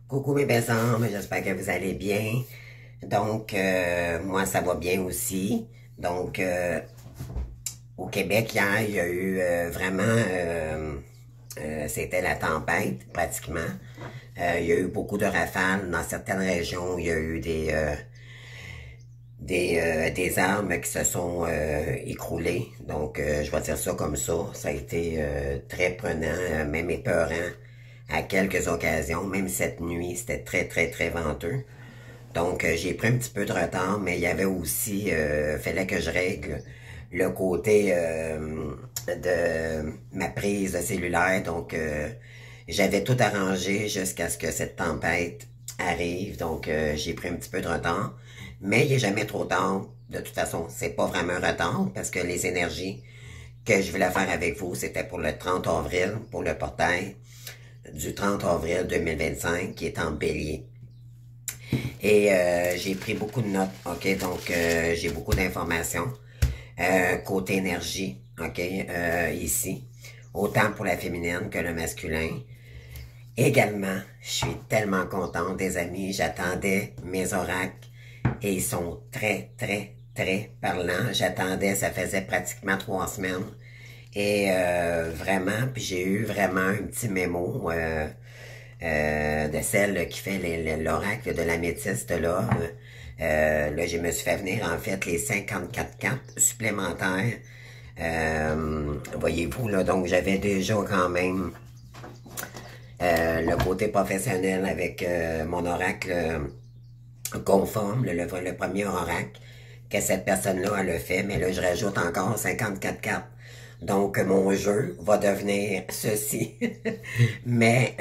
Coucou mes belles âmes, j'espère que vous allez bien. Donc, moi, ça va bien aussi. Donc, au Québec, hier, il y a eu c'était la tempête, pratiquement. Il y a eu beaucoup de rafales. Dans certaines régions, il y a eu des arbres qui se sont écroulés. Donc, je vais dire ça comme ça. Ça a été très prenant, même épeurant à quelques occasions. Même cette nuit, c'était très, très, très venteux. Donc, j'ai pris un petit peu de retard, mais il y avait aussi, fallait que je règle le côté de ma prise de cellulaire. Donc, j'avais tout arrangé jusqu'à ce que cette tempête arrive. Donc, j'ai pris un petit peu de retard. Mais il n'est jamais trop tard. De toute façon, c'est pas vraiment un retard parce que les énergies que je voulais faire avec vous, c'était pour le 30 avril, pour le portail du 30 avril 2025 qui est en bélier. Et j'ai pris beaucoup de notes, ok? Donc, j'ai beaucoup d'informations côté énergie, ok? Ici, autant pour la féminine que le masculin. Également, je suis tellement contente, des amis. J'attendais mes oracles et ils sont très, très, très parlants. J'attendais, ça faisait pratiquement 3 semaines. Et vraiment, puis j'ai eu vraiment un petit mémo de celle qui fait l'oracle de l'améthyste là. Là, je me suis fait venir en fait les 54 cartes supplémentaires. Voyez-vous, là, donc j'avais déjà quand même le côté professionnel avec mon oracle conforme, le premier oracle que cette personne-là elle a fait, mais là je rajoute encore 54 cartes. Donc mon jeu va devenir ceci. Mais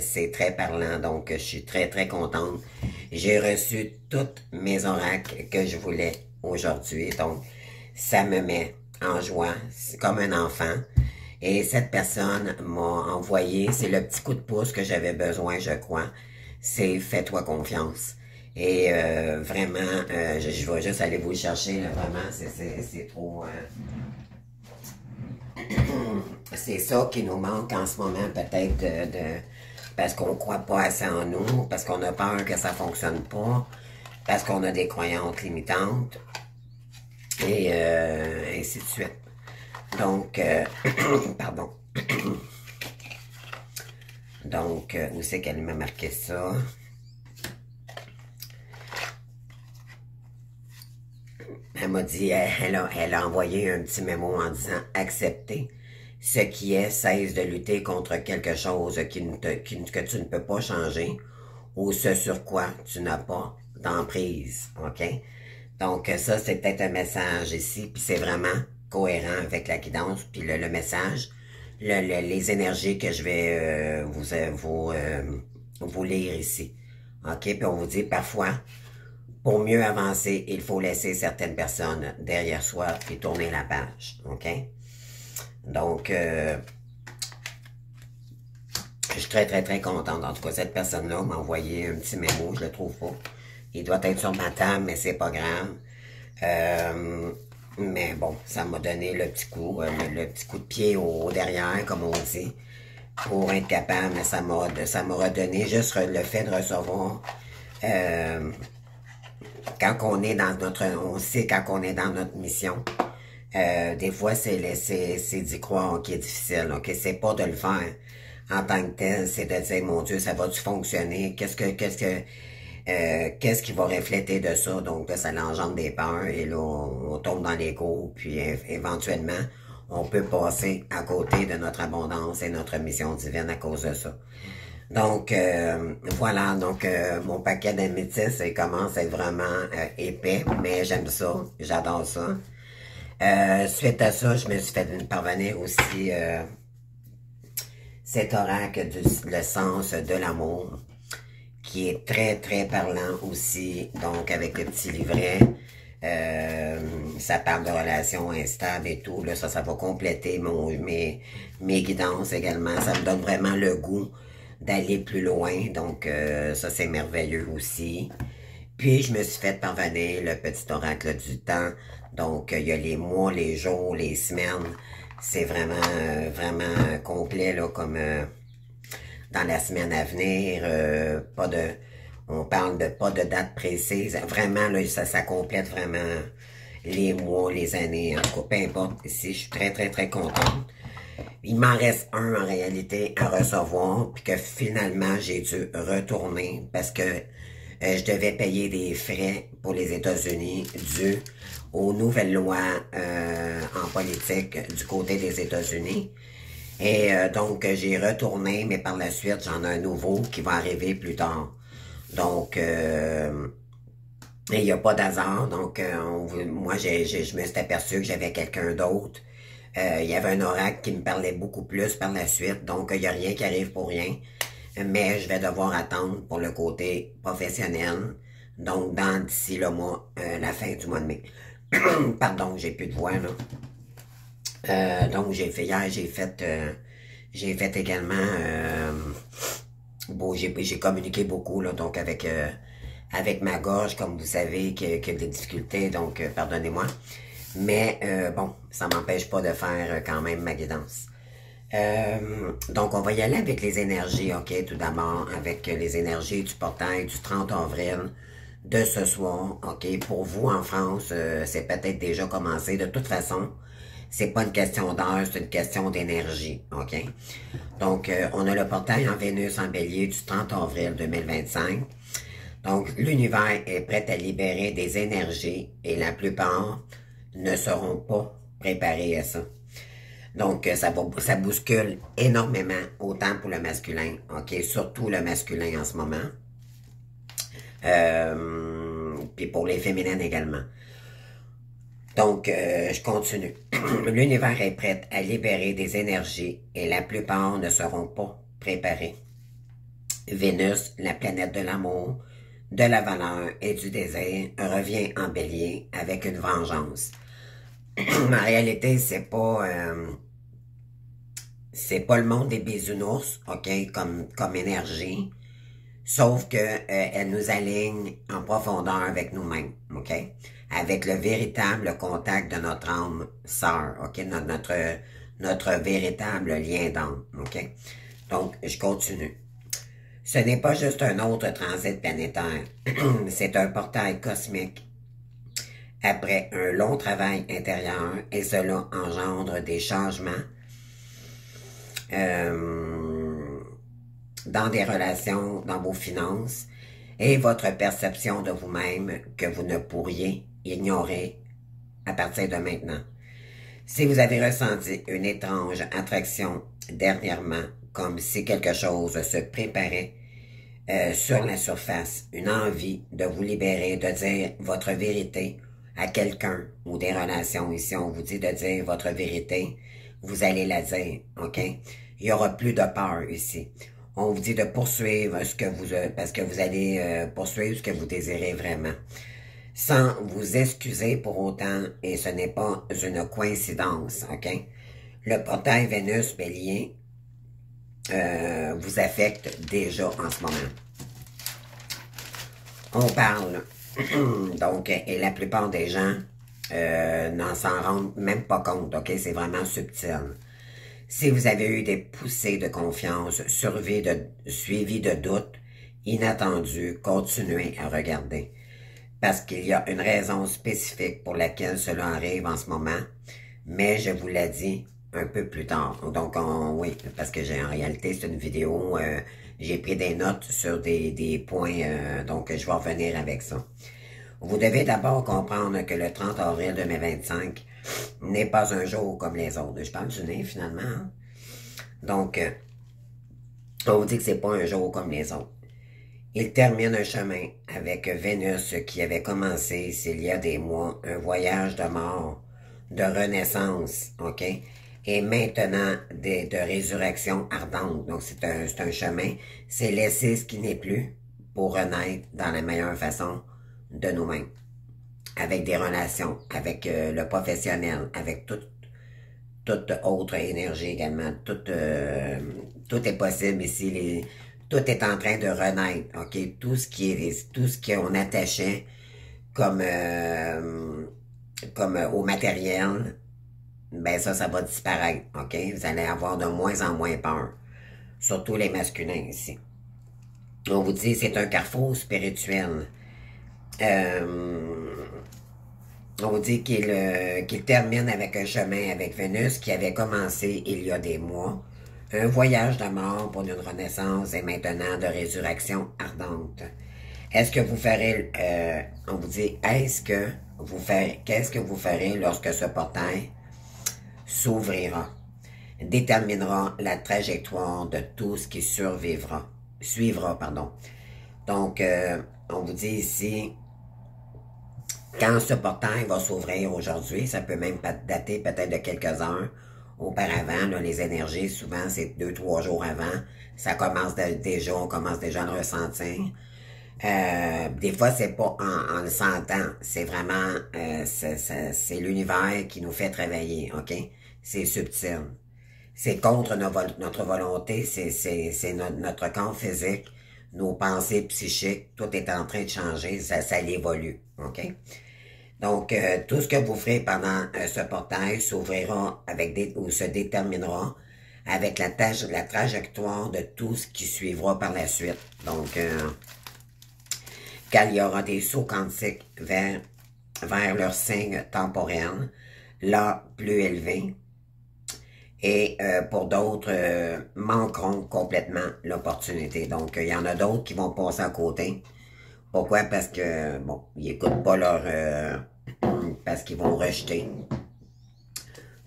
c'est très parlant, donc je suis très très contente. J'ai reçu toutes mes oracles que je voulais aujourd'hui, donc ça me met en joie, c'est comme un enfant. Et cette personne m'a envoyé, c'est le petit coup de pouce que j'avais besoin, je crois. C'est fais-toi confiance. Et vraiment, je vais juste aller vous le chercher, là, vraiment, c'est trop... c'est ça qui nous manque en ce moment, peut-être, parce qu'on ne croit pas assez en nous, parce qu'on a peur que ça ne fonctionne pas, parce qu'on a des croyances limitantes, et ainsi de suite. Donc, pardon. Donc, où c'est qu'elle m'a marqué ça? Elle m'a dit, elle a envoyé un petit mémo en disant « Accepter ce qui est, cesse de lutter contre quelque chose que tu ne peux pas changer ou ce sur quoi tu n'as pas d'emprise. » OK? Donc, ça, c'est peut-être un message ici, puis c'est vraiment cohérent avec la guidance, puis le message, les énergies que je vais vous lire ici. OK? Puis on vous dit parfois, pour mieux avancer, il faut laisser certaines personnes derrière soi et tourner la page. OK? Donc, je suis très, très, très contente. En tout cas, cette personne-là m'a envoyé un petit mémo, je le trouve pas. Il doit être sur ma table, mais c'est pas grave. Mais bon, ça m'a donné le petit coup de pied au derrière, comme on dit, pour être capable, mais ça m'a redonné juste le fait de recevoir quand on est dans on sait quand on est dans notre mission. Des fois, c'est d'y croire qui est difficile. OK? C'est pas de le faire en tant que tel, c'est de dire, mon Dieu, ça va-tu fonctionner? Qu'est-ce qui va refléter de ça? Donc, là, ça l'engendre des peurs et là, on tombe dans l'ego, puis éventuellement, on peut passer à côté de notre abondance et notre mission divine à cause de ça. Donc, voilà, donc mon paquet d'améthyste, il commence à être vraiment épais, mais j'aime ça, j'adore ça. Suite à ça, je me suis fait parvenir aussi cet oracle le sens de l'amour, qui est très, très parlant aussi, donc avec le petit livret. Ça parle de relations instables et tout, là, ça va compléter mes guidances également. Ça me donne vraiment le goût d'aller plus loin, donc ça c'est merveilleux aussi. Puis je me suis fait parvenir le petit oracle du temps, donc il y a les mois, les jours, les semaines, c'est vraiment, vraiment complet là, comme dans la semaine à venir, on parle de pas de date précise. Vraiment, là, ça complète vraiment les mois, les années, en tout cas, peu importe. Ici, je suis très, très, très contente. Il m'en reste un, en réalité, à recevoir, puis que finalement, j'ai dû retourner parce que je devais payer des frais pour les États-Unis dû aux nouvelles lois en politique du côté des États-Unis. Et donc, j'ai retourné, mais par la suite, j'en ai un nouveau qui va arriver plus tard. Donc, il n'y a pas d'hasard. Donc, moi, je me suis aperçu que j'avais quelqu'un d'autre. Il y avait un oracle qui me parlait beaucoup plus par la suite. Donc, il n'y a rien qui arrive pour rien. Mais je vais devoir attendre pour le côté professionnel. Donc, d'ici le mois, la fin du mois de mai. Pardon, j'ai plus de voix, là. Donc, hier, j'ai fait également, bon, j'ai communiqué beaucoup, là, donc avec ma gorge, comme vous savez, que des difficultés, donc pardonnez-moi. Mais bon, ça m'empêche pas de faire quand même ma guidance. Donc, on va y aller avec les énergies, ok, tout d'abord, avec les énergies du portail du 30 avril de ce soir, ok. Pour vous, en France, c'est peut-être déjà commencé. De toute façon, c'est pas une question d'heure, c'est une question d'énergie, ok. Donc, on a le portail en Vénus en Bélier du 30 avril 2025. Donc, l'univers est prêt à libérer des énergies et la plupart ne seront pas préparés à ça. Donc, ça bouscule énormément, autant pour le masculin, ok, surtout le masculin en ce moment, puis pour les féminines également. Donc, je continue. L'univers est prêt à libérer des énergies et la plupart ne seront pas préparés. Vénus, la planète de l'amour, de la valeur et du désir, revient en bélier avec une vengeance. En réalité, c'est pas le monde des bisounours, ok, comme énergie, sauf que elle nous aligne en profondeur avec nous-mêmes, ok, avec le véritable contact de notre âme sœur, ok, notre véritable lien d'âme, ok. Donc, je continue. Ce n'est pas juste un autre transit planétaire, c'est un portail cosmique. Après un long travail intérieur, et cela engendre des changements dans des relations, dans vos finances, et votre perception de vous-même que vous ne pourriez ignorer à partir de maintenant. Si vous avez ressenti une étrange attraction dernièrement, comme si quelque chose se préparait sur la surface, une envie de vous libérer, de dire votre vérité à quelqu'un ou des relations, ici on vous dit de dire votre vérité, vous allez la dire, ok? Il y aura plus de peur ici. On vous dit de poursuivre ce que vous, parce que vous allez poursuivre ce que vous désirez vraiment, sans vous excuser pour autant, et ce n'est pas une coïncidence, ok? Le portail Vénus-Bélier vous affecte déjà en ce moment. On parle, donc, et la plupart des gens n'en s'en rendent même pas compte, ok? C'est vraiment subtil. Si vous avez eu des poussées de confiance, suivies de doutes inattendus, continuez à regarder. Parce qu'il y a une raison spécifique pour laquelle cela arrive en ce moment, mais je vous l'ai dit un peu plus tard. Donc, oui, parce que en réalité, c'est une vidéo, j'ai pris des notes sur des points, donc je vais revenir avec ça. Vous devez d'abord comprendre que le 30 avril 2025 n'est pas un jour comme les autres. Je parle du nez, finalement. Hein? Donc, on vous dit que c'est pas un jour comme les autres. Il termine un chemin avec Vénus qui avait commencé, s'il y a des mois, un voyage de mort, de renaissance, ok? Et maintenant, de résurrection ardente. Donc, c'est un chemin. C'est laisser ce qui n'est plus pour renaître dans la meilleure façon de nous-mêmes. Avec des relations, avec le professionnel, avec toute autre énergie également. Tout est possible ici. Tout est en train de renaître, ok? Tout ce qu'on attachait comme au matériel, ben ça va disparaître, ok? Vous allez avoir de moins en moins peur. surtout les masculins ici. On vous dit c'est un carrefour spirituel. On vous dit qu'il termine avec un chemin avec Vénus qui avait commencé il y a des mois. Un voyage de mort pour une renaissance et maintenant de résurrection ardente. Est-ce que vous ferez, on vous dit, qu'est-ce que vous ferez lorsque ce portail s'ouvrira, déterminera la trajectoire de tout ce qui suivra, pardon. Donc, on vous dit ici, quand ce portail va s'ouvrir aujourd'hui, ça peut même dater peut-être de quelques heures auparavant, là, les énergies, souvent c'est 2-3 jours avant, ça commence déjà, on commence déjà à le ressentir. Des fois, c'est pas en le sentant, c'est vraiment, c'est l'univers qui nous fait travailler, ok? C'est subtil. C'est contre notre volonté, c'est notre corps physique, nos pensées psychiques, tout est en train de changer, ça évolue, ok? Donc, tout ce que vous ferez pendant ce portail s'ouvrira ou se déterminera avec la trajectoire de tout ce qui suivra par la suite. Donc, quand il y aura des sauts quantiques vers leur signe temporel, là, plus élevé, et pour d'autres, manqueront complètement l'opportunité. Donc, il y en a d'autres qui vont passer à côté. Pourquoi? Parce que, bon, ils n'écoutent pas parce qu'ils vont rejeter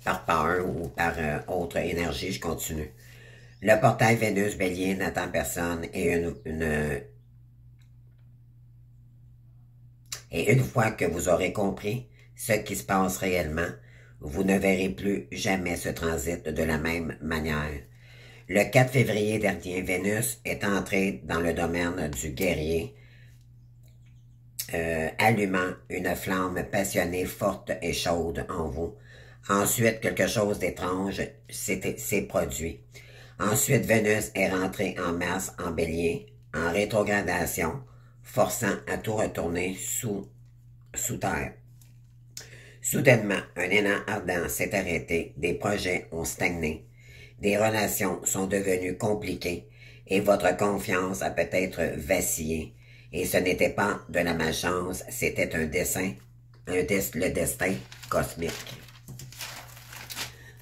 par peur ou par autre énergie. Je continue. Le portail Vénus-Bélier n'attend personne et une fois que vous aurez compris ce qui se passe réellement, vous ne verrez plus jamais ce transit de la même manière. Le 4 février dernier, Vénus est entrée dans le domaine du guerrier, allumant une flamme passionnée, forte et chaude en vous. Ensuite, quelque chose d'étrange s'est produit. Ensuite, Vénus est rentrée en masse en bélier, en rétrogradation, forçant à tout retourner sous terre. Soudainement, un élan ardent s'est arrêté, des projets ont stagné, des relations sont devenues compliquées et votre confiance a peut-être vacillé. Et ce n'était pas de la malchance, c'était le destin cosmique.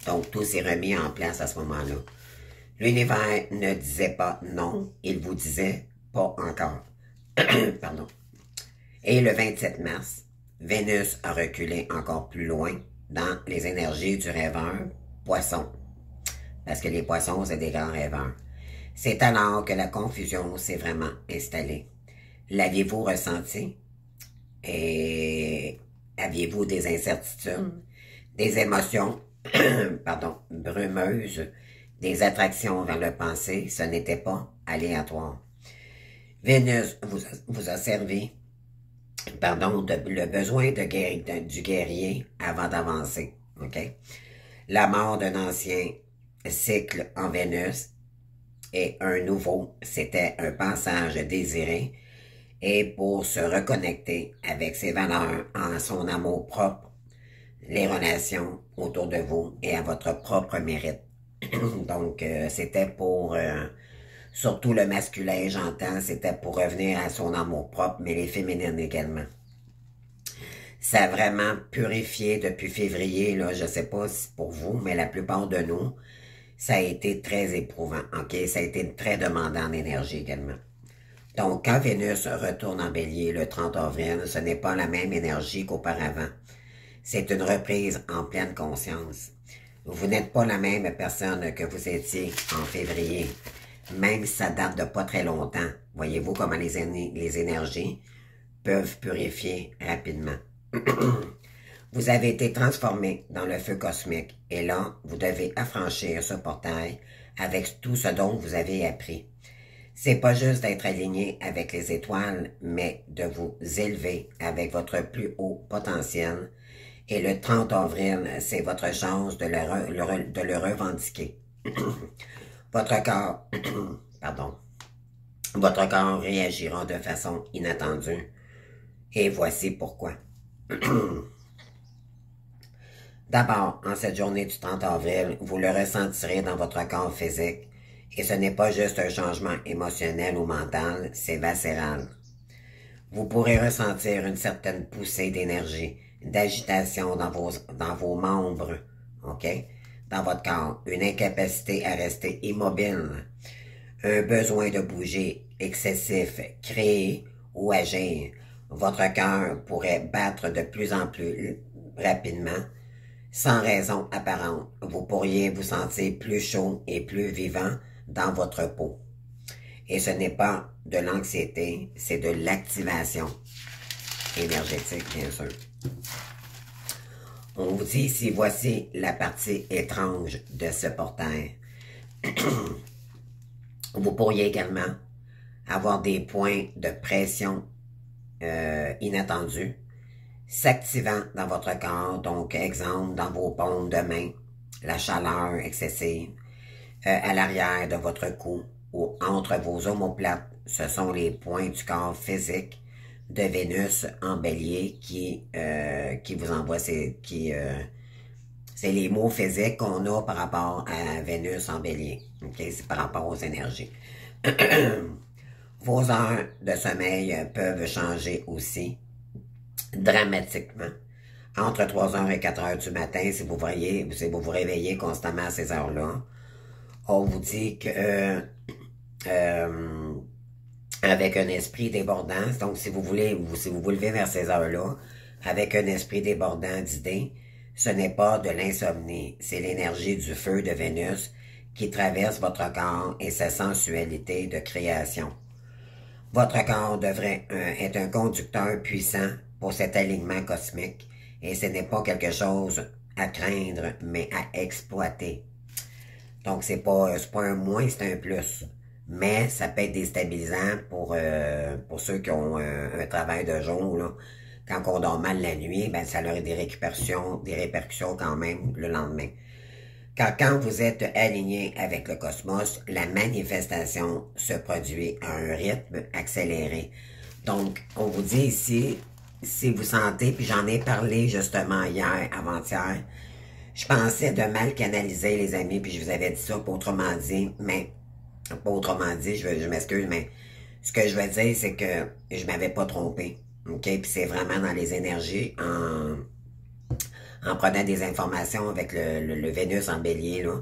Donc, tout s'est remis en place à ce moment-là. L'univers ne disait pas non, il vous disait pas encore. Pardon. Et le 27 mars, Vénus a reculé encore plus loin dans les énergies du rêveur poisson. Parce que les poissons, c'est des grands rêveurs. C'est alors que la confusion s'est vraiment installée. L'aviez-vous ressenti? Et aviez-vous des incertitudes, des émotions, pardon, brumeuses, des attractions vers le passé? Ce n'était pas aléatoire. Vénus vous a servi, pardon, le besoin du guerrier avant d'avancer, ok? La mort d'un ancien cycle en Vénus et un nouveau, c'était un passage désiré, et pour se reconnecter avec ses valeurs en son amour propre, les relations autour de vous et à votre propre mérite. Donc, c'était pour, surtout le masculin, j'entends, c'était pour revenir à son amour propre, mais les féminines également. Ça a vraiment purifié depuis février, là, je sais pas si pour vous, mais la plupart de nous, ça a été très éprouvant, ok? Ça a été très demandant en énergie également. Donc, quand Vénus retourne en bélier le 30 avril, ce n'est pas la même énergie qu'auparavant. C'est une reprise en pleine conscience. Vous n'êtes pas la même personne que vous étiez en février, même si ça date de pas très longtemps. Voyez-vous comment les énergies peuvent purifier rapidement. Vous avez été transformé dans le feu cosmique et là, vous devez affranchir ce portail avec tout ce dont vous avez appris. C'est pas juste d'être aligné avec les étoiles, mais de vous élever avec votre plus haut potentiel. Et le 30 avril, c'est votre chance de le revendiquer. Votre corps, pardon, votre corps réagira de façon inattendue. Et voici pourquoi. D'abord, en cette journée du 30 avril, vous le ressentirez dans votre corps physique Et ce n'est pas juste un changement émotionnel ou mental, c'est viscéral. Vous pourrez ressentir une certaine poussée d'énergie, d'agitation dans vos membres, OK? Dans votre corps, une incapacité à rester immobile, un besoin de bouger excessif, créer ou agir. Votre cœur pourrait battre de plus en plus rapidement, sans raison apparente. Vous pourriez vous sentir plus chaud et plus vivant dans votre peau. Et ce n'est pas de l'anxiété, c'est de l'activation énergétique, bien sûr. On vous dit ici, voici la partie étrange de ce portail. Vous pourriez également avoir des points de pression inattendus s'activant dans votre corps, donc exemple dans vos paumes de main, la chaleur excessive, à l'arrière de votre cou ou entre vos omoplates, ce sont les points du corps physique de Vénus en bélier qui vous envoie c'est les mots physiques qu'on a par rapport à Vénus en bélier. Okay? C'est par rapport aux énergies. Vos heures de sommeil peuvent changer aussi dramatiquement. Entre 3h et 4h du matin, si vous vous réveillez constamment à ces heures-là, on vous dit que avec un esprit débordant, donc si vous vous levez vers ces heures-là, avec un esprit débordant d'idées, ce n'est pas de l'insomnie, c'est l'énergie du feu de Vénus qui traverse votre corps et sa sensualité de création. Votre corps devrait être un conducteur puissant pour cet alignement cosmique et ce n'est pas quelque chose à craindre, mais à exploiter. Donc, c'est pas un moins, c'est un plus. Mais ça peut être déstabilisant pour ceux qui ont un travail de jour, là. Quand on dort mal la nuit, ben ça a des répercussions quand même le lendemain. Quand vous êtes aligné avec le cosmos, la manifestation se produit à un rythme accéléré. Donc, on vous dit ici, si vous sentez, puis j'en ai parlé justement hier, avant-hier, je pensais de mal canaliser les amis, puis je vous avais dit ça, pas autrement dit, mais, pas autrement dit, je m'excuse, mais ce que je veux dire, c'est que je m'avais pas trompé, ok? Puis c'est vraiment dans les énergies, en prenant des informations avec le Vénus en bélier, là,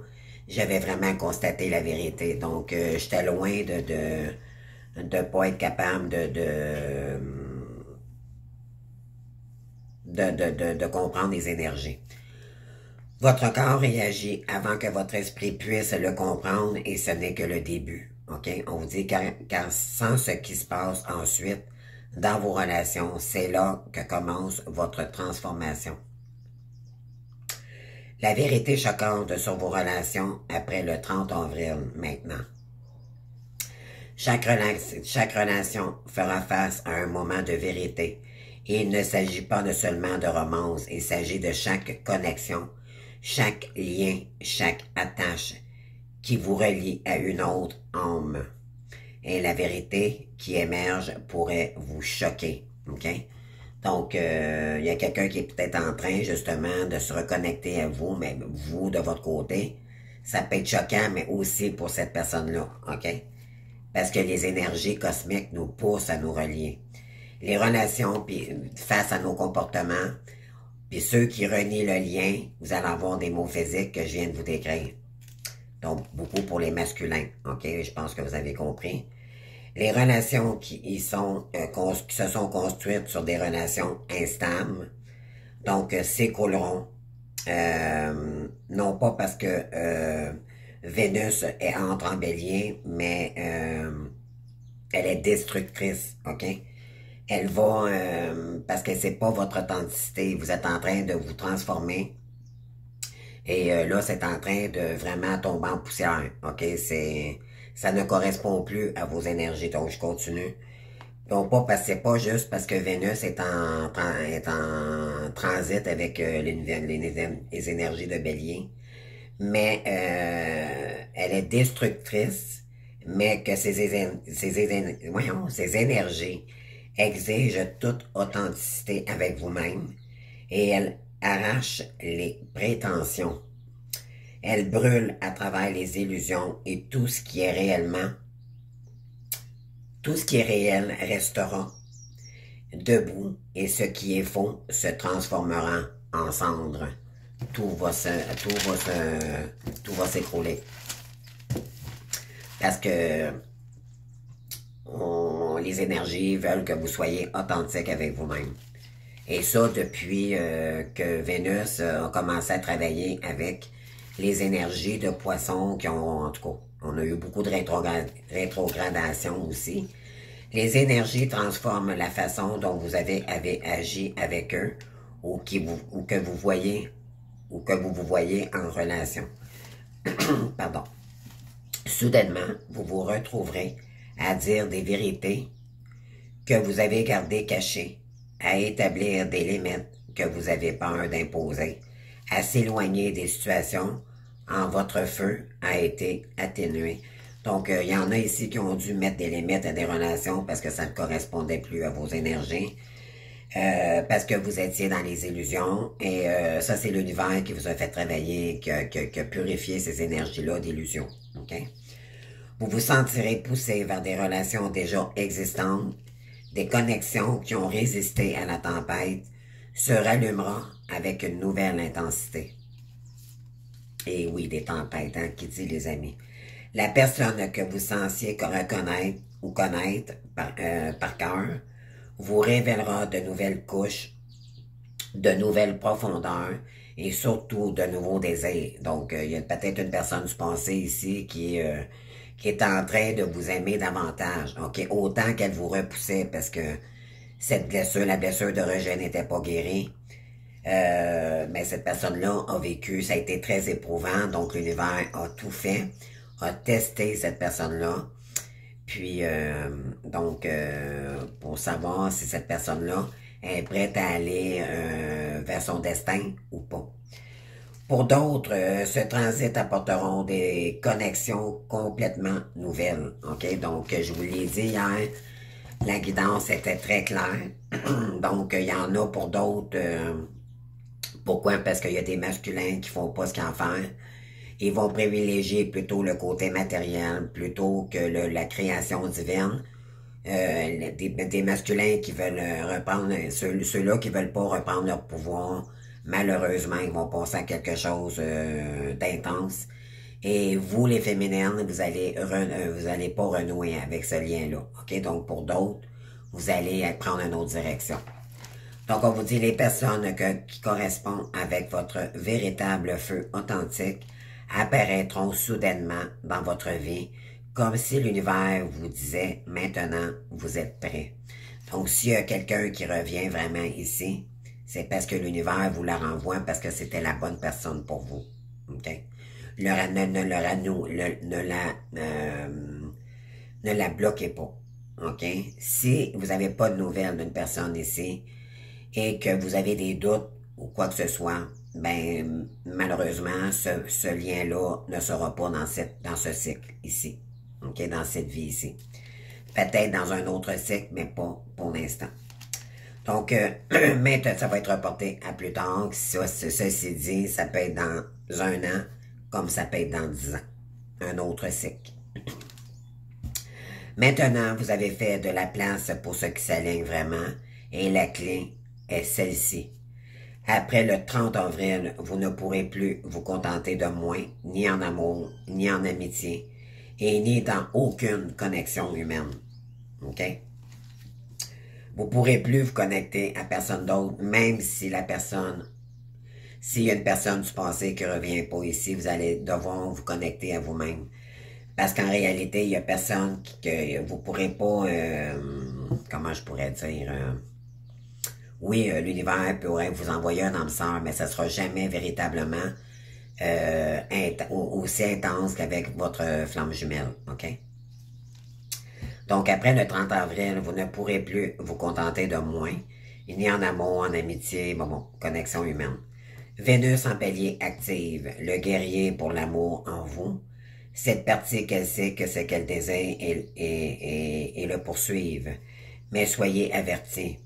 j'avais vraiment constaté la vérité. Donc, j'étais loin de pas être capable de comprendre les énergies. Votre corps réagit avant que votre esprit puisse le comprendre et ce n'est que le début. OK? On vous dit car sans ce qui se passe ensuite dans vos relations, c'est là que commence votre transformation. La vérité choquante sur vos relations après le 30 avril maintenant. Chaque relation fera face à un moment de vérité et il ne s'agit pas seulement de romance, il s'agit de chaque connexion, chaque lien, chaque attache qui vous relie à une autre âme. Et la vérité qui émerge pourrait vous choquer, ok? Donc, il y a quelqu'un qui est peut-être en train, justement, de se reconnecter à vous, mais vous, de votre côté, ça peut être choquant, mais aussi pour cette personne-là, ok? Parce que les énergies cosmiques nous poussent à nous relier. Les relations, puis face à nos comportements, puis ceux qui renient le lien, vous allez avoir des mots physiques que je viens de vous décrire. Donc, beaucoup pour les masculins, ok? Je pense que vous avez compris. Les relations qui se sont construites sur des relations instables, donc s'écrouleront, non pas parce que Vénus entre en bélier, mais elle est destructrice, ok? Elle va, parce que c'est pas votre authenticité, vous êtes en train de vous transformer, et là, c'est en train de vraiment tomber en poussière, ok? Ça ne correspond plus à vos énergies. Donc, je continue. Donc, c'est pas juste parce que Vénus est en transit avec les énergies de Bélier, mais elle est destructrice, mais que ces énergies exigent toute authenticité avec vous-même et elle arrache les prétentions. Elle brûle à travers les illusions et tout ce qui est réellement, tout ce qui est réel restera debout et ce qui est faux se transformera en cendres. Tout va s'écrouler. Parce que les énergies veulent que vous soyez authentique avec vous-même. Et ça, depuis que Vénus a commencé à travailler avec les énergies de poissons qui ont, en tout cas, on a eu beaucoup de rétrogradation aussi. Les énergies transforment la façon dont vous avez agi avec eux ou que vous voyez en relation. Pardon. Soudainement, vous vous retrouverez à dire des vérités que vous avez gardées cachées, à établir des limites que vous avez peur d'imposer, à s'éloigner des situations en votre feu a été atténué. Donc, il y en a ici qui ont dû mettre des limites à des relations parce que ça ne correspondait plus à vos énergies. Parce que vous étiez dans les illusions et ça c'est l'univers qui vous a fait travailler, qui a purifié ces énergies-là d'illusions. Okay? Vous vous sentirez poussé vers des relations déjà existantes, des connexions qui ont résisté à la tempête, se rallumeront avec une nouvelle intensité. Et oui, des tempêtes, hein, qui dit les amis. La personne que vous sensiez reconnaître ou connaître par cœur vous révélera de nouvelles couches, de nouvelles profondeurs et surtout de nouveaux désirs. Donc, il y a peut-être une personne du passé ici qui est en train de vous aimer davantage. OK? Autant qu'elle vous repoussait parce que cette blessure, la blessure de rejet n'était pas guérie. Mais cette personne-là a vécu, ça a été très éprouvant, donc l'univers a tout fait, a testé cette personne-là, puis pour savoir si cette personne-là est prête à aller vers son destin ou pas. Pour d'autres, ce transit apporteront des connexions complètement nouvelles. OK? Donc, je vous l'ai dit hier, la guidance était très claire. Donc, il y en a pour d'autres. Pourquoi? Parce qu'il y a des masculins qui font pas ce qu'ils ont à faire. Ils vont privilégier plutôt le côté matériel plutôt que la création divine. Des masculins qui veulent reprendre, ceux-là qui veulent pas reprendre leur pouvoir, malheureusement, ils vont passer à quelque chose d'intense. Et vous, les féminines, vous allez pas renouer avec ce lien-là. OK? Donc, pour d'autres, vous allez prendre une autre direction. Donc, on vous dit, les personnes qui correspondent avec votre véritable feu authentique apparaîtront soudainement dans votre vie, comme si l'univers vous disait, maintenant, vous êtes prêt. Donc, s'il y a quelqu'un qui revient vraiment ici, c'est parce que l'univers vous la renvoie, parce que c'était la bonne personne pour vous. OK? Ne la bloquez pas. OK? Si vous n'avez pas de nouvelles d'une personne ici, et que vous avez des doutes ou quoi que ce soit, ben malheureusement, ce lien-là ne sera pas dans ce cycle ici. OK? Dans cette vie ici. Peut-être dans un autre cycle, mais pas pour l'instant. Donc, maintenant, ça va être reporté à plus tard. Ceci dit, ça peut être dans un an, comme ça peut être dans 10 ans. Un autre cycle. Maintenant, vous avez fait de la place pour ce qui s'aligne vraiment, et la clé est celle-ci. Après le 30 avril, vous ne pourrez plus vous contenter de moins, ni en amour, ni en amitié, et ni dans aucune connexion humaine. OK? Vous ne pourrez plus vous connecter à personne d'autre, même si s'il y a une personne du passé qui ne revient pas ici, vous allez devoir vous connecter à vous-même. Parce qu'en réalité, il n'y a personne que vous ne pourrez pas, comment je pourrais dire, oui, l'univers pourrait vous envoyer un âme sœur, mais ça ne sera jamais véritablement aussi intense qu'avec votre flamme jumelle, OK? Donc, après le 30 avril, vous ne pourrez plus vous contenter de moins, ni en amour, en amitié, connexion humaine. Vénus en palier active, le guerrier pour l'amour en vous. Cette partie qu'elle sait que ce qu'elle désire et le poursuivre. Mais soyez avertis.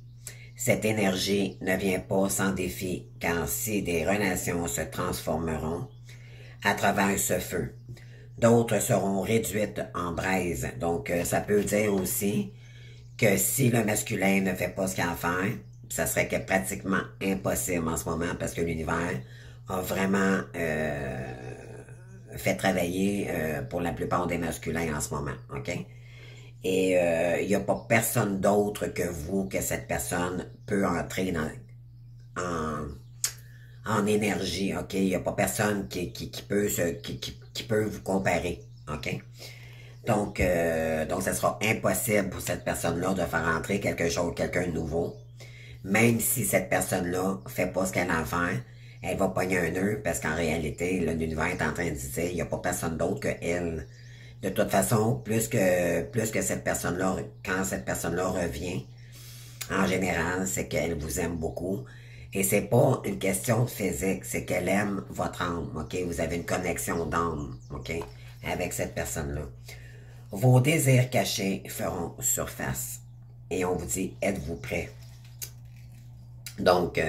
Cette énergie ne vient pas sans défi, car si des relations se transformeront, à travers ce feu. D'autres seront réduites en braise. Donc, ça peut dire aussi que si le masculin ne fait pas ce qu'il a à faire, ça serait que pratiquement impossible en ce moment parce que l'univers a vraiment fait travailler pour la plupart des masculins en ce moment, ok? Et il n'y a pas personne d'autre que vous que cette personne peut entrer en énergie, ok? Il n'y a pas personne qui peut vous comparer, ok? Donc, ça sera impossible pour cette personne-là de faire entrer quelque chose, quelqu'un de nouveau. Même si cette personne-là fait pas ce qu'elle a à faire, elle va pogner un nœud parce qu'en réalité, l'univers est en train de dire, il n'y a pas personne d'autre que elle. De toute façon, plus que cette personne-là, quand cette personne-là revient, en général, c'est qu'elle vous aime beaucoup. Et c'est pas une question physique, c'est qu'elle aime votre âme, ok? Vous avez une connexion d'âme, ok? Avec cette personne-là. Vos désirs cachés feront surface. Et on vous dit, êtes-vous prêt? Donc,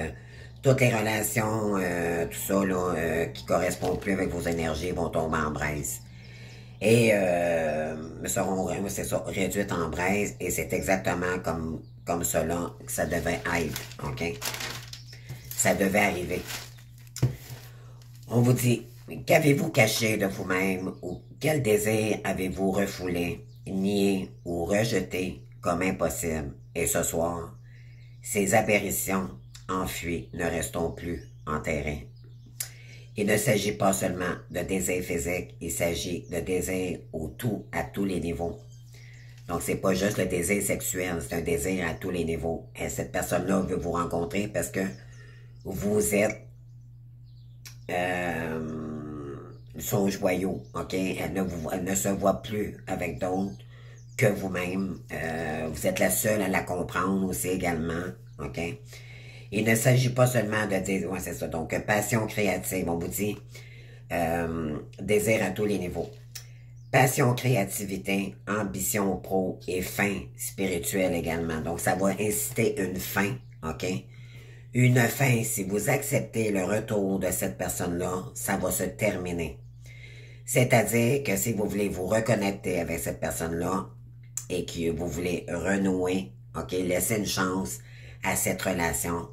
toutes les relations, tout ça, là, qui correspondent plus avec vos énergies vont tomber en braise. Et seront, c'est ça, réduites en braise. Et c'est exactement comme cela que ça devait être, ok? Ça devait arriver. On vous dit, qu'avez-vous caché de vous-même ou quel désir avez-vous refoulé, nié ou rejeté comme impossible? Et ce soir, ces apparitions enfuies ne resteront plus enterrées. Il ne s'agit pas seulement de désir physique, il s'agit de désir à tous les niveaux. Donc, c'est pas juste le désir sexuel, c'est un désir à tous les niveaux. Et cette personne-là veut vous rencontrer parce que vous êtes son joyau, ok? Elle ne se voit plus avec d'autres que vous-même. Vous êtes la seule à la comprendre aussi également, ok? Il ne s'agit pas seulement de dire, ouais, c'est ça, donc passion créative, on vous dit, désir à tous les niveaux. Passion, créativité, ambition pro et fin spirituelle également. Donc, ça va inciter une fin, ok? Une fin, si vous acceptez le retour de cette personne-là, ça va se terminer. C'est-à-dire que si vous voulez vous reconnecter avec cette personne-là et que vous voulez renouer, ok, laisser une chance à cette relation,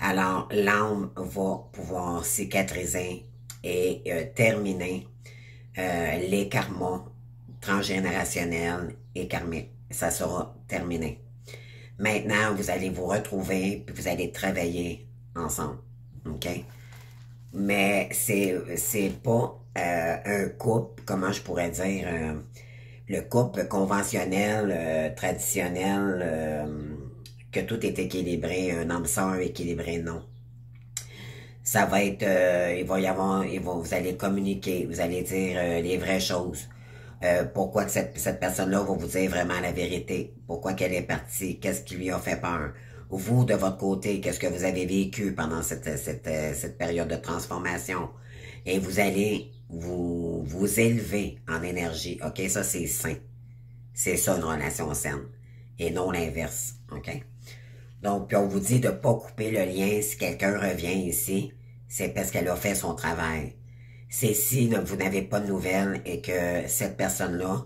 alors l'âme va pouvoir cicatriser et terminer les karmas transgénérationnels et karmiques. Ça sera terminé. Maintenant, vous allez vous retrouver puis vous allez travailler ensemble. OK? Mais c'est pas un couple, comment je pourrais dire, le couple conventionnel, traditionnel, que tout est équilibré, un homme-sœur équilibré, non. Ça va être, il va y avoir, vous allez communiquer, vous allez dire les vraies choses. Pourquoi que cette personne-là va vous dire vraiment la vérité. Pourquoi qu'elle est partie, qu'est-ce qui lui a fait peur. Vous, de votre côté, qu'est-ce que vous avez vécu pendant cette période de transformation. Et vous allez vous élever en énergie. OK, ça c'est sain. C'est ça une relation saine. Et non l'inverse. OK? Donc, puis on vous dit de ne pas couper le lien si quelqu'un revient ici, c'est parce qu'elle a fait son travail. C'est si vous n'avez pas de nouvelles et que cette personne-là,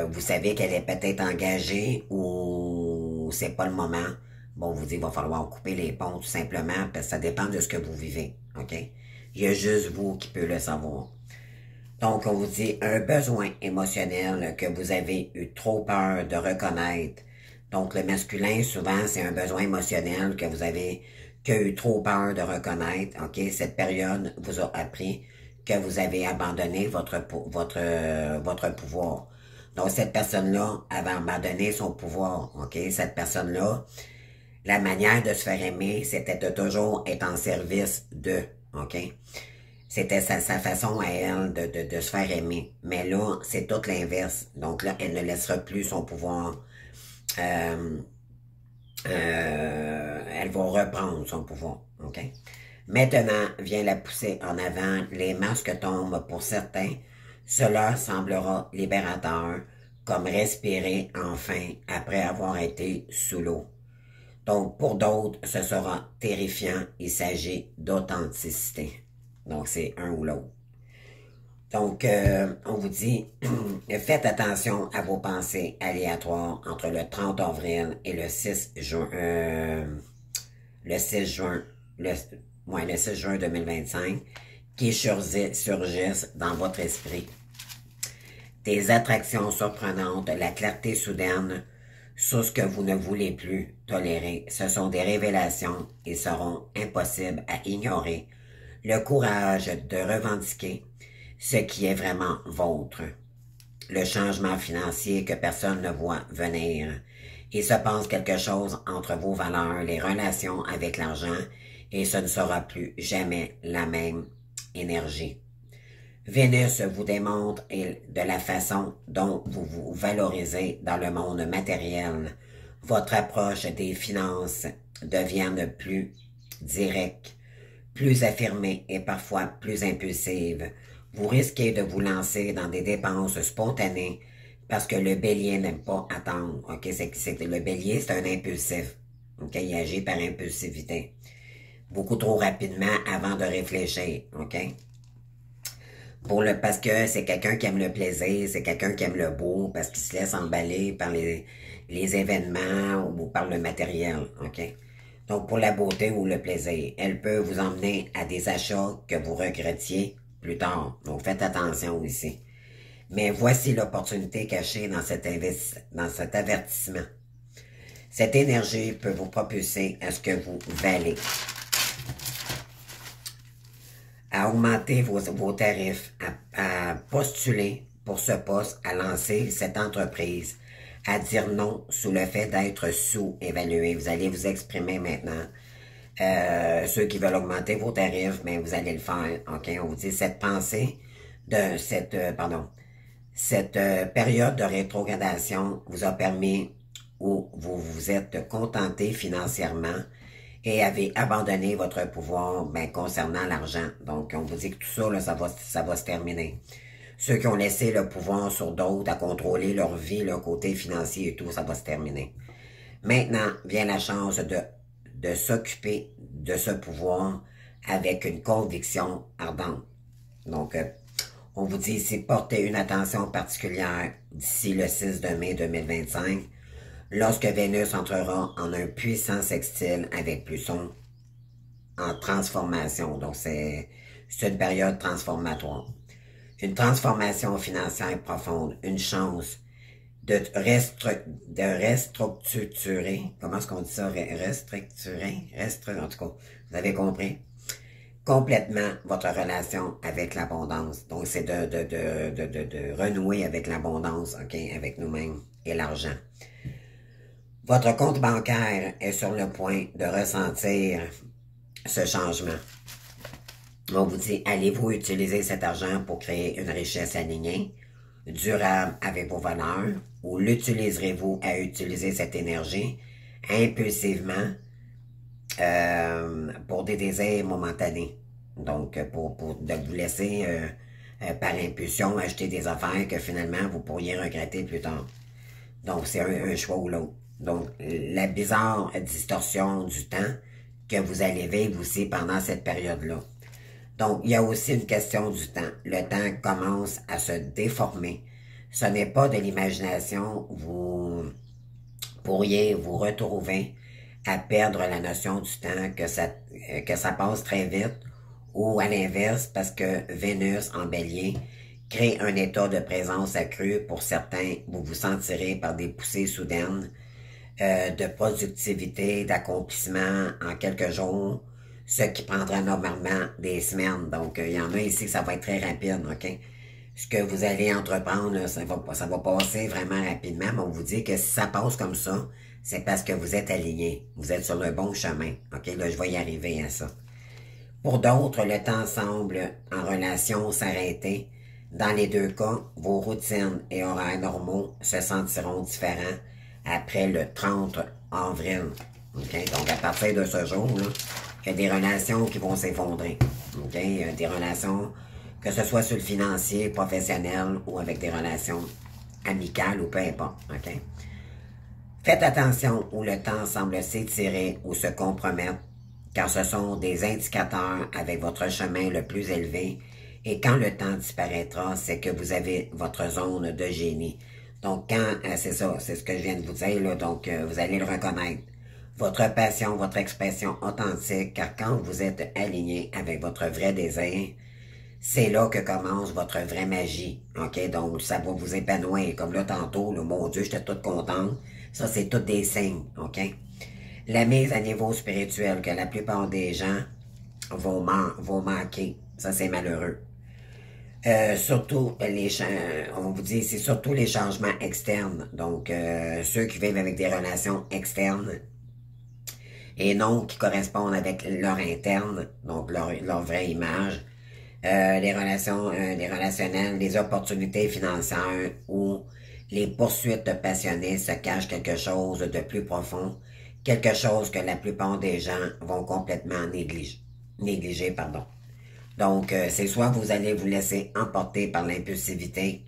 vous savez qu'elle est peut-être engagée ou c'est pas le moment, bon, on vous dit qu'il va falloir couper les ponts tout simplement parce que ça dépend de ce que vous vivez, OK? Il y a juste vous qui peut le savoir. Donc, on vous dit un besoin émotionnel que vous avez eu trop peur de reconnaître. Donc, le masculin, souvent, c'est un besoin émotionnel que vous avez eu trop peur de reconnaître. OK? Cette période vous a appris que vous avez abandonné votre pouvoir. Donc, cette personne-là avait abandonné son pouvoir. OK? Cette personne-là, la manière de se faire aimer, c'était de toujours être en service de. OK? C'était sa façon à elle de se faire aimer. Mais là, c'est tout l'inverse. Donc là, elle ne laissera plus son pouvoir. Elle va reprendre son pouvoir. OK? Maintenant, vient la poussée en avant. Les masques tombent pour certains. Cela semblera libérateur, comme respirer enfin après avoir été sous l'eau. Donc, pour d'autres, ce sera terrifiant. Il s'agit d'authenticité. Donc, c'est un ou l'autre. Donc, on vous dit, faites attention à vos pensées aléatoires entre le 30 avril et le 6 juin, le 6 juin, le 6 juin 2025, qui surgissent dans votre esprit. Des attractions surprenantes, la clarté soudaine sur ce que vous ne voulez plus tolérer. Ce sont des révélations et seront impossibles à ignorer. Le courage de revendiquer ce qui est vraiment vôtre. Le changement financier que personne ne voit venir. Il se passe quelque chose entre vos valeurs, les relations avec l'argent, et ce ne sera plus jamais la même énergie. Vénus vous démontre de la façon dont vous vous valorisez dans le monde matériel. Votre approche des finances devient plus directe, plus affirmée et parfois plus impulsive. Vous risquez de vous lancer dans des dépenses spontanées parce que le bélier n'aime pas attendre. Okay? Le bélier, c'est un impulsif. Okay? Il agit par impulsivité. Beaucoup trop rapidement avant de réfléchir. Okay? Parce que c'est quelqu'un qui aime le plaisir, c'est quelqu'un qui aime le beau, parce qu'il se laisse emballer par les événements ou par le matériel. Okay? Donc, pour la beauté ou le plaisir, elle peut vous emmener à des achats que vous regrettiez plus tard. Donc, faites attention ici. Mais voici l'opportunité cachée dans cet avertissement. Cette énergie peut vous propulser à ce que vous valez, à augmenter vos tarifs, à postuler pour ce poste, à lancer cette entreprise, à dire non sous le fait d'être sous-évalué. Vous allez vous exprimer maintenant. Ceux qui veulent augmenter vos tarifs, mais vous allez le faire. OK? On vous dit cette pensée de cette période de rétrogradation vous a permis ou vous vous êtes contenté financièrement et avez abandonné votre pouvoir concernant l'argent. Donc, on vous dit que tout ça, là, ça va se terminer. Ceux qui ont laissé le pouvoir sur d'autres à contrôler leur vie, leur côté financier et tout, ça va se terminer. Maintenant vient la chance de s'occuper de ce pouvoir avec une conviction ardente. Donc, on vous dit ici, portez une attention particulière d'ici le 6 de mai 2025, lorsque Vénus entrera en un puissant sextile avec Pluton en transformation. Donc, c'est une période transformatoire. Une transformation financière profonde, une chance de restructurer, comment est-ce qu'on dit ça, en tout cas, vous avez compris, complètement votre relation avec l'abondance. Donc, c'est de renouer avec l'abondance, OK, avec nous-mêmes et l'argent. Votre compte bancaire est sur le point de ressentir ce changement. On vous dit, allez-vous utiliser cet argent pour créer une richesse alignée, durable avec vos valeurs, ou l'utiliserez-vous à utiliser cette énergie impulsivement pour des désirs momentanés? Donc, de vous laisser par impulsion acheter des affaires que finalement vous pourriez regretter plus tard. Donc, c'est un choix ou l'autre. Donc, la bizarre distorsion du temps que vous allez vivre aussi pendant cette période-là. Donc, il y a aussi une question du temps. Le temps commence à se déformer. Ce n'est pas de l'imagination. Vous pourriez vous retrouver à perdre la notion du temps, que ça passe très vite, ou à l'inverse, parce que Vénus en bélier crée un état de présence accrue. Pour certains, vous vous sentirez par des poussées soudaines de productivité, d'accomplissement en quelques jours, ce qui prendra normalement des semaines. Donc, il y en a ici que ça va être très rapide, OK? Ce que vous allez entreprendre, là, ça va passer vraiment rapidement, mais on vous dit que si ça passe comme ça, c'est parce que vous êtes aligné. Vous êtes sur le bon chemin. OK? Là, je vais y arriver à ça. Pour d'autres, le temps semble en relation s'arrêter. Dans les deux cas, vos routines et horaires normaux se sentiront différents après le 30 avril. Okay? Donc, à partir de ce jour-là, il y a des relations qui vont s'effondrer. Okay? Des relations, que ce soit sur le financier, professionnel ou avec des relations amicales ou peu importe. Okay? Faites attention où le temps semble s'étirer ou se compromettre, car ce sont des indicateurs avec votre chemin le plus élevé Et quand le temps disparaîtra, c'est que vous avez votre zone de génie. Donc, quand, c'est ça, c'est ce que je viens de vous dire, là, donc vous allez le reconnaître. Votre passion, votre expression authentique, car quand vous êtes aligné avec votre vrai désir, c'est là que commence votre vraie magie, ok? Donc, ça va vous épanouir. Comme là, tantôt, là, mon Dieu, j'étais toute contente. Ça, c'est tous des signes, ok? La mise à niveau spirituel que la plupart des gens vont manquer. Ça, c'est malheureux. Surtout, on vous dit, c'est surtout les changements externes. Donc, ceux qui vivent avec des relations externes et non qui correspondent avec leur interne, donc leur vraie image. Les relations, les relationnels, les opportunités financières ou les poursuites passionnées se cachent quelque chose de plus profond, quelque chose que la plupart des gens vont complètement négliger, pardon. Donc, c'est soit vous allez vous laisser emporter par l'impulsivité,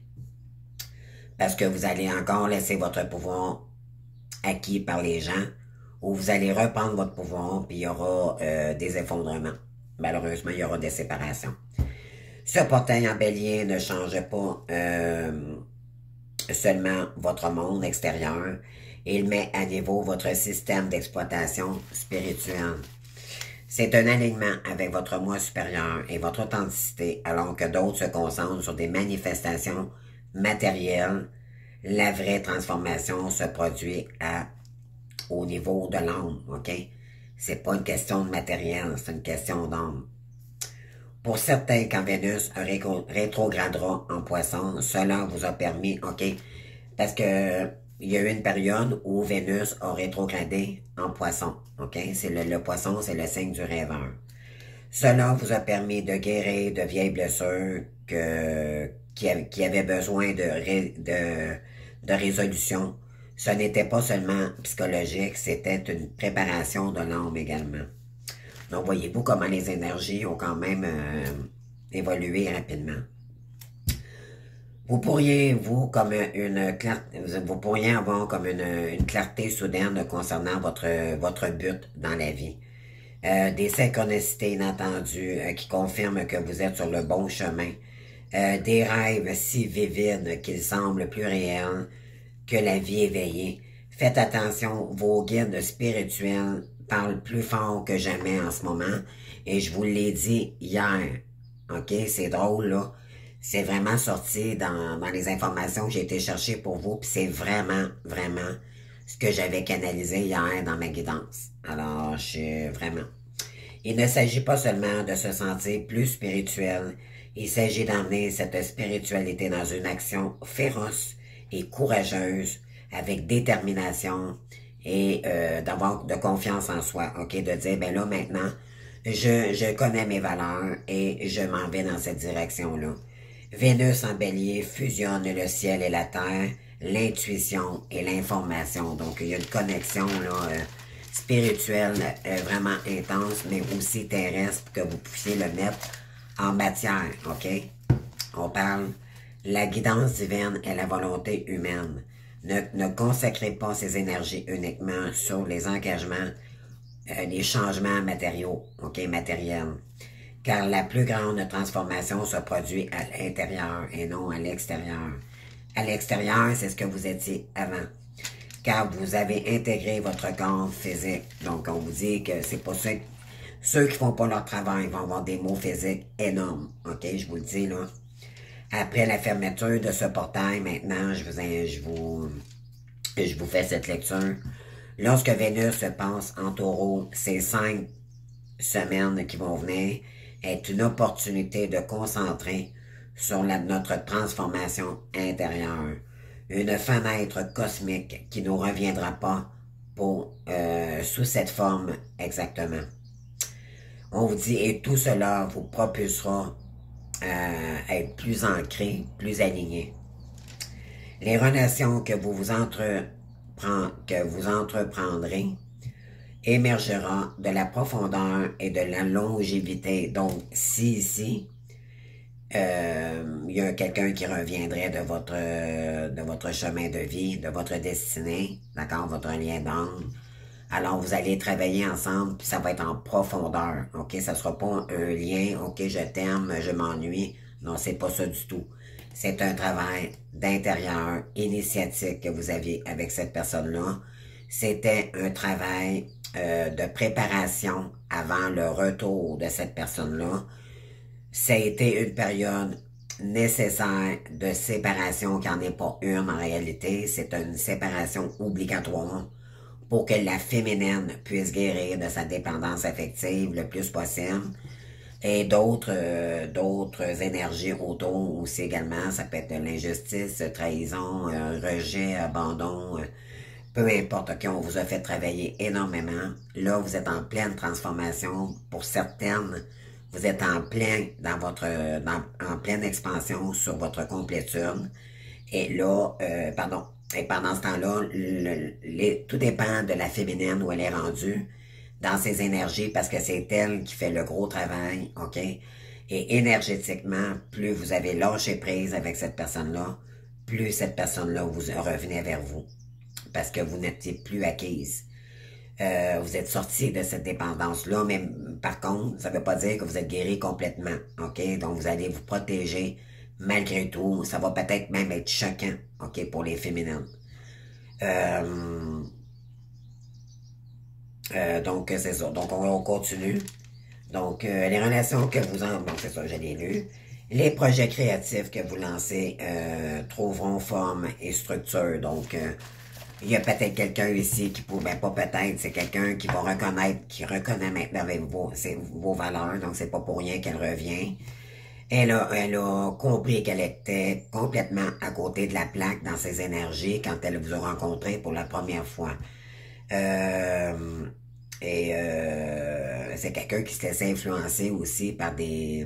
parce que vous allez encore laisser votre pouvoir acquis par les gens, ou vous allez reprendre votre pouvoir, puis il y aura des effondrements. Malheureusement, il y aura des séparations. Ce portail en bélier ne change pas seulement votre monde extérieur, il met à niveau votre système d'exploitation spirituelle. C'est un alignement avec votre moi supérieur et votre authenticité, alors que d'autres se concentrent sur des manifestations matérielles. La vraie transformation se produit au niveau de l'âme, ok? C'est pas une question de matériel, c'est une question d'âme. Pour certains, quand Vénus rétrogradera en poisson, cela vous a permis, ok, parce que il y a eu une période où Vénus a rétrogradé en poisson, ok, c'est le poisson, c'est le signe du rêveur. Cela vous a permis de guérir de vieilles blessures qui avaient besoin de résolution. Ce n'était pas seulement psychologique, c'était une préparation de l'âme également. Donc, voyez-vous comment les énergies ont quand même évolué rapidement. Vous pourriez avoir comme une clarté soudaine concernant votre but dans la vie. Des synchronicités inattendues qui confirment que vous êtes sur le bon chemin. Des rêves si vivides qu'ils semblent plus réels que la vie éveillée. Faites attention, vos guides spirituels parlent plus fort que jamais en ce moment. Et je vous l'ai dit hier. OK? C'est drôle, là. C'est vraiment sorti dans les informations que j'ai été chercher pour vous. Puis c'est vraiment, vraiment ce que j'avais canalisé hier dans ma guidance. Alors, vraiment. Il ne s'agit pas seulement de se sentir plus spirituel. Il s'agit d'emmener cette spiritualité dans une action féroce et courageuse, avec détermination et d'avoir de confiance en soi, ok, de dire, ben là, maintenant, je connais mes valeurs et je m'en vais dans cette direction-là. Vénus en bélier fusionne le ciel et la terre, l'intuition et l'information. Donc, il y a une connexion là, spirituelle vraiment intense, mais aussi terrestre, pour que vous puissiez le mettre en matière, ok? On parle, la guidance divine et la volonté humaine. Ne consacrez pas ces énergies uniquement sur les engagements, les changements matériaux, ok, matériels. Car la plus grande transformation se produit à l'intérieur et non à l'extérieur. À l'extérieur, c'est ce que vous étiez avant. Car vous avez intégré votre corps physique. Donc, on vous dit que c'est pas ceux qui font pas leur travail vont avoir des maux physiques énormes. OK, je vous le dis, là. Après la fermeture de ce portail, maintenant, je vous fais cette lecture. Lorsque Vénus se passe en taureau, ces 5 semaines qui vont venir est une opportunité de concentrer sur notre transformation intérieure. Une fenêtre cosmique qui ne nous reviendra pas sous cette forme exactement. On vous dit, et tout cela vous propulsera à être plus ancré, plus aligné. Les relations que vous entreprendrez émergera de la profondeur et de la longévité. Donc, si ici, il y a quelqu'un qui reviendrait de votre chemin de vie, de votre destinée, d'accord, votre lien d'âme, alors vous allez travailler ensemble, puis ça va être en profondeur, ok, ça sera pas un lien, ok, je t'aime, je m'ennuie, Non, c'est pas ça du tout. C'est un travail d'intérieur, initiatique que vous aviez avec cette personne-là. C'était un travail de préparation avant le retour de cette personne-là. Ça a été une période nécessaire de séparation, qui n'en est pas une en réalité. C'est une séparation obligatoire pour que la féminine puisse guérir de sa dépendance affective le plus possible. Et d'autres énergies autour aussi également. Ça peut être de l'injustice, trahison, rejet, abandon, peu importe. OK, on vous a fait travailler énormément. Là, vous êtes en pleine transformation. Pour certaines, vous êtes en en pleine expansion sur votre complétude. Et là, et pendant ce temps-là, tout dépend de la féminine où elle est rendue dans ses énergies, parce que c'est elle qui fait le gros travail, OK? Et énergétiquement, plus vous avez lâché prise avec cette personne-là, plus cette personne-là vous revenait vers vous, parce que vous n'étiez plus acquise. Vous êtes sorti de cette dépendance-là, mais par contre, ça ne veut pas dire que vous êtes guéri complètement, OK? Donc, vous allez vous protéger malgré tout. Ça va peut-être même être choquant, OK, pour les féminines. Donc, c'est ça. Donc, on continue. Donc, les relations que vous en... Bon, c'est ça, je l'ai lu. Les projets créatifs que vous lancez trouveront forme et structure. Donc, il y a peut-être quelqu'un ici qui pourrait, pas peut-être, c'est quelqu'un qui va reconnaître, qui reconnaît maintenant avec vos valeurs. Donc, c'est pas pour rien qu'elle revient. Elle a compris qu'elle était complètement à côté de la plaque dans ses énergies quand elle vous a rencontré pour la première fois. C'est quelqu'un qui se laisse influencer aussi par des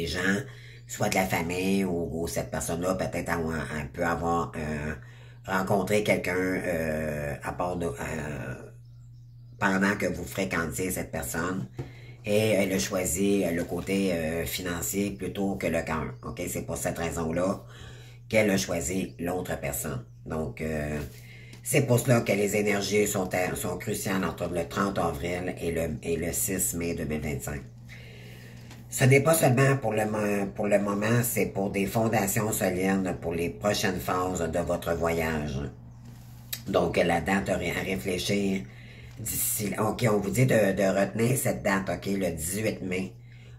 gens, soit de la famille ou cette personne-là peut-être elle peut avoir rencontré quelqu'un pendant que vous fréquentiez cette personne. Et elle a choisi le côté financier plutôt que le cœur. OK? C'est pour cette raison-là qu'elle a choisi l'autre personne. Donc, c'est pour cela que les énergies sont cruciales entre le 30 avril et le 6 mai 2025. Ce n'est pas seulement pour le moment, c'est pour des fondations solides pour les prochaines phases de votre voyage. Donc, la date à réfléchir d'ici... OK, on vous dit de retenir cette date, OK, le 18 mai,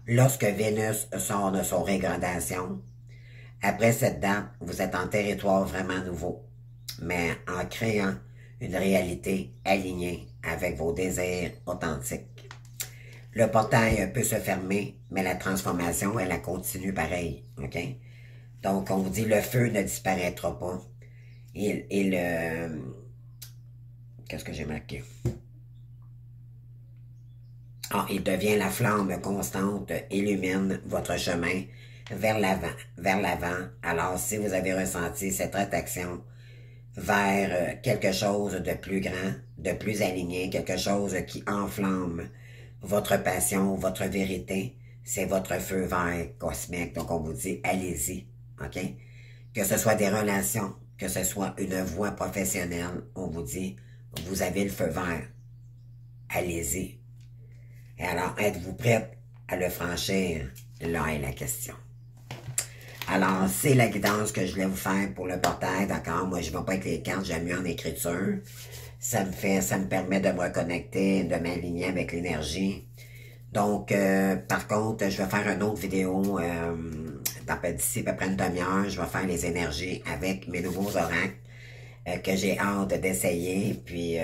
lorsque Vénus sort de son régradation. Après cette date, vous êtes en territoire vraiment nouveau, mais en créant une réalité alignée avec vos désirs authentiques. Le portail peut se fermer, mais la transformation, elle continue pareil, OK? Donc, on vous dit, le feu ne disparaîtra pas. Qu'est-ce que j'ai marqué? Il devient la flamme constante, illumine votre chemin vers l'avant. Alors, si vous avez ressenti cette attraction vers quelque chose de plus grand, de plus aligné, quelque chose qui enflamme votre passion, votre vérité, c'est votre feu vert cosmique. Donc, on vous dit, allez-y, OK? Que ce soit des relations, que ce soit une voie professionnelle, on vous dit, vous avez le feu vert. Allez-y. Et alors, êtes-vous prête à le franchir? Là est la question. Alors, c'est la guidance que je voulais vous faire pour le portail, d'accord? Moi, je ne vais pas avec les cartes, j'aime mieux en écriture. Ça me permet de me reconnecter, de m'aligner avec l'énergie. Donc, par contre, je vais faire une autre vidéo d'ici à peu près une demi-heure. Je vais faire les énergies avec mes nouveaux oracles que j'ai hâte d'essayer. Puis,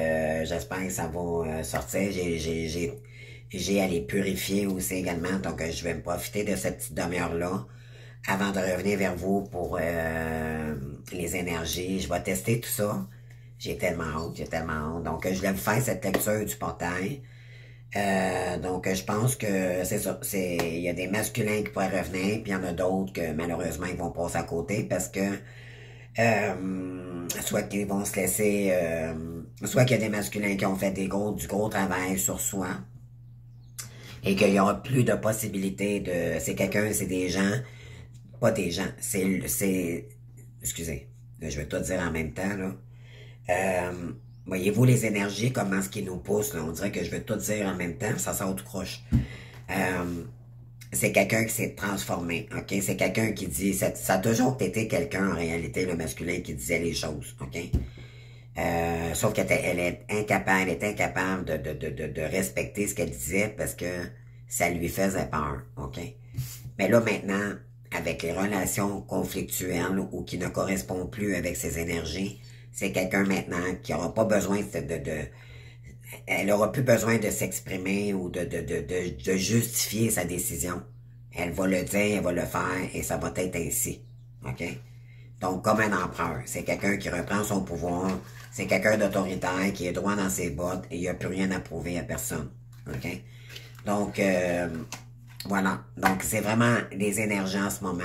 j'espère que ça va sortir. J'ai à les purifier aussi également. Donc, je vais me profiter de cette petite demi-heure-là avant de revenir vers vous pour les énergies. Je vais tester tout ça. J'ai tellement hâte. Donc, je vais vous faire cette lecture du portail. Donc, je pense que c'est ça. Il y a des masculins qui pourraient revenir, puis il y en a d'autres que malheureusement, ils vont passer à côté parce que soit qu'ils vont se laisser... soit qu'il y a des masculins qui ont fait du gros travail sur soi et qu'il n'y aura plus de possibilité de... c'est des gens... Pas des gens, excusez, je vais tout dire en même temps, là. Voyez-vous les énergies, comment ce qui nous pousse, là? On dirait que je vais tout dire en même temps, ça sort tout croche. c'est quelqu'un qui s'est transformé, ok? C'est quelqu'un qui dit, ça a toujours été quelqu'un, en réalité, le masculin, qui disait les choses, ok? Sauf elle est incapable de respecter ce qu'elle disait parce que ça lui faisait peur, ok? Mais là, maintenant, avec les relations conflictuelles ou qui ne correspondent plus avec ses énergies, c'est quelqu'un maintenant qui n'aura pas besoin elle aura plus besoin de s'exprimer ou de justifier sa décision. Elle va le dire, elle va le faire et ça va être ainsi. OK? Donc, comme un empereur, c'est quelqu'un qui reprend son pouvoir, c'est quelqu'un d'autoritaire qui est droit dans ses bottes et il n'y a plus rien à prouver à personne. OK? Donc, voilà. Donc, c'est vraiment les énergies en ce moment.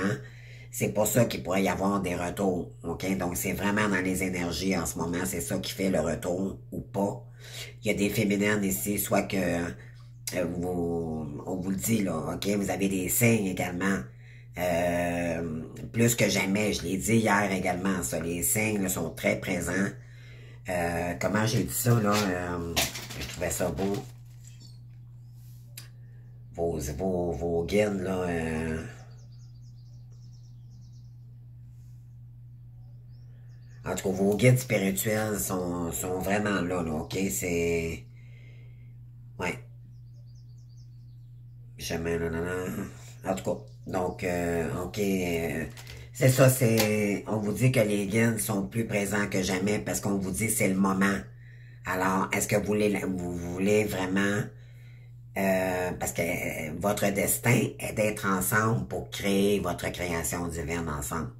C'est pour ça qu'il pourrait y avoir des retours. OK? Donc, c'est vraiment dans les énergies en ce moment. C'est ça qui fait le retour ou pas. Il y a des féminines ici, soit que on vous le dit, là, OK? Vous avez des signes également. Plus que jamais, je l'ai dit hier également, ça. Les signes là, sont très présents. Comment j'ai dit ça, là? Je trouvais ça beau. Vos guides, là, en tout cas, vos guides spirituels sont vraiment là, ok? C'est... Ouais. Jamais, non, non, non. En tout cas, donc, ok, c'est ça, c'est... On vous dit que les guides sont plus présents que jamais parce qu'on vous dit c'est le moment. Alors, est-ce que vous voulez vraiment... parce que votre destin est d'être ensemble pour créer votre création divine ensemble.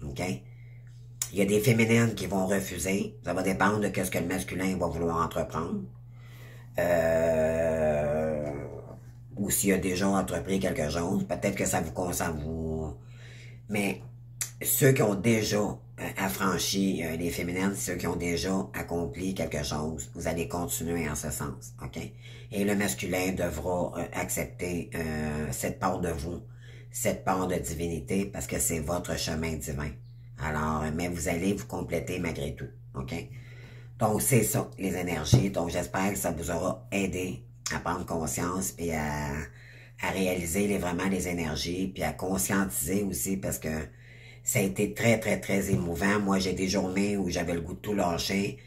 OK? Il y a des féminines qui vont refuser. Ça va dépendre de ce que le masculin va vouloir entreprendre. Ou s'il a déjà entrepris quelque chose. Peut-être que ça vous... Mais ceux qui ont déjà affranchi les féminines, ceux qui ont déjà accompli quelque chose, vous allez continuer en ce sens, ok? Et le masculin devra accepter cette part de vous, cette part de divinité, parce que c'est votre chemin divin. Alors, mais vous allez vous compléter malgré tout, ok? Donc, c'est ça, les énergies. Donc, j'espère que ça vous aura aidé à prendre conscience et à réaliser vraiment les énergies, puis à conscientiser aussi, parce que ça a été très, très, très émouvant. Moi, j'ai des journées où j'avais le goût de tout lâcher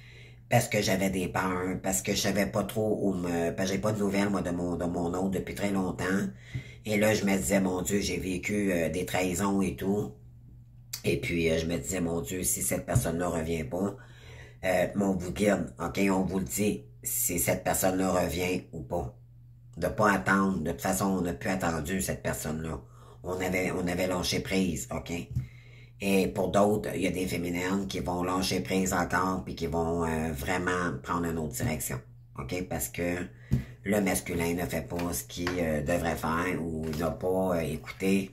parce que j'avais des peurs, parce que je savais pas trop où parce que j'ai pas de nouvelles, moi, de mon autre depuis très longtemps. Et là, je me disais, mon Dieu, j'ai vécu des trahisons et tout. Et puis, je me disais, mon Dieu, si cette personne-là revient pas, on vous guide, OK? On vous le dit, si cette personne-là revient ou pas. De pas attendre. De toute façon, on n'a plus attendu cette personne-là. On avait lâché prise, OK? Et pour d'autres, il y a des féminines qui vont lâcher prise encore puis qui vont vraiment prendre une autre direction. OK? Parce que le masculin ne fait pas ce qu'il devrait faire ou n'a pas écouté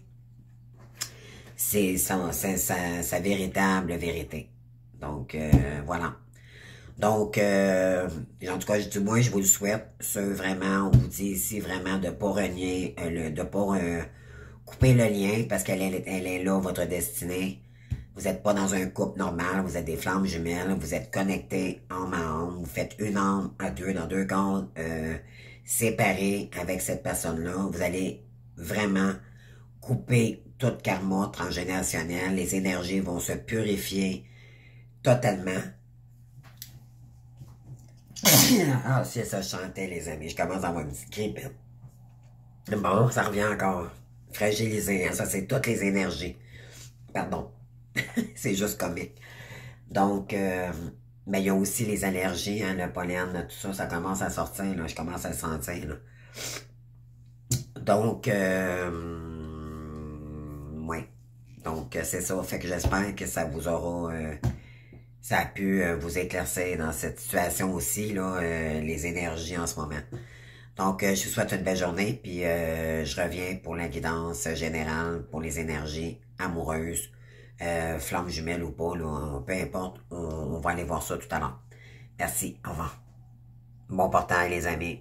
sa véritable vérité. Donc, voilà. Donc, en tout cas, du moins, je vous le souhaite. Vraiment, on vous dit ici vraiment de pas renier, de pas couper le lien parce qu'elle est là, votre destinée. Vous n'êtes pas dans un couple normal, vous êtes des flammes jumelles, vous êtes connectés âme à âme, vous faites une âme à deux, dans deux corps séparés avec cette personne-là. Vous allez vraiment couper tout karma transgénérationnel. Les énergies vont se purifier totalement. Ah, c'est ça, je chantais, les amis. Je commence à avoir une petite grippette. Bon, ça revient encore. Fragilisé, hein? Ça, c'est toutes les énergies. Pardon. C'est juste comique. Donc, mais il y a aussi les allergies, hein, le pollen, tout ça, ça commence à sortir, là. Je commence à le sentir, là. Donc, ouais. Donc, c'est ça. Fait que j'espère que ça vous aura... ça a pu vous éclaircir dans cette situation aussi, là, les énergies en ce moment. Donc, je vous souhaite une belle journée, puis je reviens pour la guidance générale, pour les énergies amoureuses, flammes jumelles ou pas, là, peu importe, on va aller voir ça tout à l'heure. Merci, au revoir. Bon portail, les amis.